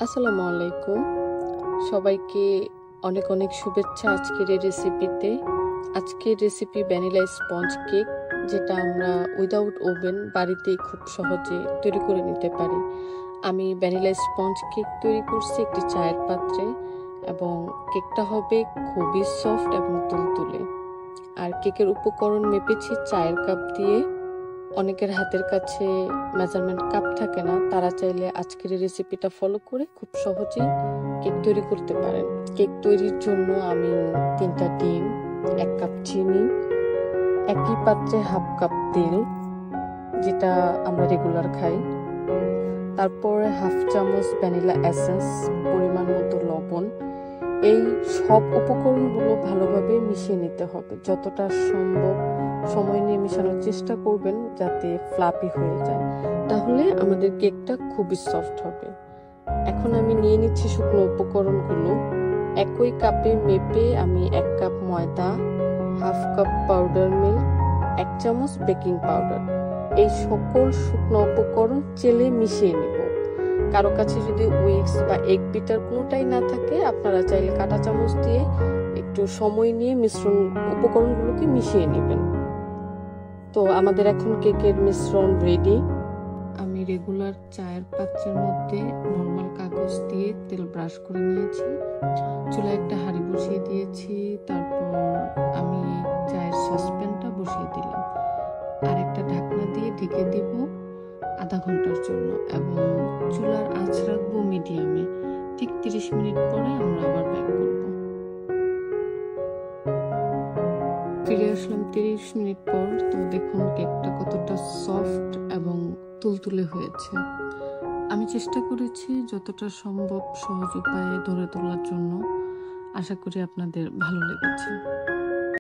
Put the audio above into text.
আসসালামু আলাইকুম। সবাইকে অনেক অনেক শুভেচ্ছা আজকের এই রেসিপিতে। আজকের রেসিপি ভ্যানিলা স্পঞ্জ কেক, যেটা আমরা উইদাউট ওভেন বাড়িতেই খুব সহজে তৈরি করে নিতে পারি। আমি ভ্যানিলা স্পঞ্জ কেক তৈরি করছি একটি চায়ের পাত্রে, এবং কেকটা হবে খুবই সফট এবং তুলতুলে। আর কেকের উপকরণ মেপেছি চায়ের কাপ দিয়ে। অনেকের হাতের কাছে মেজারমেন্ট কাপ থাকে না, তারা চাইলে আজকের এই রেসিপিটা ফলো করে খুব সহজেই কেক তৈরি করতে পারেন। কেক তৈরির জন্য আমি 3টা ডিম, 1 কাপ চিনি, একই পাত্রে হাফ কাপ তেল, যেটা আমরা রেগুলার খাই, তারপরে হাফ চামচ ভ্যানিলা এসেন্স, পরিমাণ মতো লবণ। এই সব উপকরণগুলো ভালোভাবে মিশিয়ে নিতে হবে। যতটা সম্ভব সময় নিয়ে মেশানোর চেষ্টা করবেন যাতে ফ্লাপি হয়ে যায়, তাহলে আমাদের কেকটা খুবই সফট হবে। এখন আমি নিয়ে নিচ্ছি শুকনো উপকরণগুলো। একই কাপে মেপে আমি 1 কাপ ময়দা, হাফ কাপ পাউডার মিল্ক, 1 চামচ বেকিং পাউডার, এই সকল শুকনো উপকরণ চেলে মিশিয়ে নেব। কারো কাছে যদি উইক্স বা এগ বিটার কোনোটাই না থাকে, আপনারা চাইলে কাঁটা চামচ দিয়ে একটু সময় নিয়ে মিশ্রণ উপকরণগুলোকে মিশিয়ে নেবেন। তো আমাদের এখন কেকের মিশ্রণ রেডি। আমি রেগুলার চায়ের পাত্রের মধ্যে নর্মাল কাগজ দিয়ে তেল ব্রাশ করে নিয়েছি। চুলায় একটা হাঁড়ি বসিয়ে দিয়েছি, তারপর আমি চায়ের সসপ্যানটা বসিয়ে দিলাম, আর একটা ঢাকনা দিয়ে ঢেকে দিব আধা ঘন্টার জন্য, এবং চুলার আঁচ রাখবো মিডিয়ামে। ঠিক 30 মিনিট পরে আমরা আবার ব্যাক করব। ফিরে আসলাম 30 মিনিট পর। তো দেখুন কেকটা কতটা সফট এবং তুলতুলে হয়েছে। আমি চেষ্টা করেছি যতটা সম্ভব সহজ উপায়ে ধরে তোলার জন্য। আশা করি আপনাদের ভালো লেগেছে।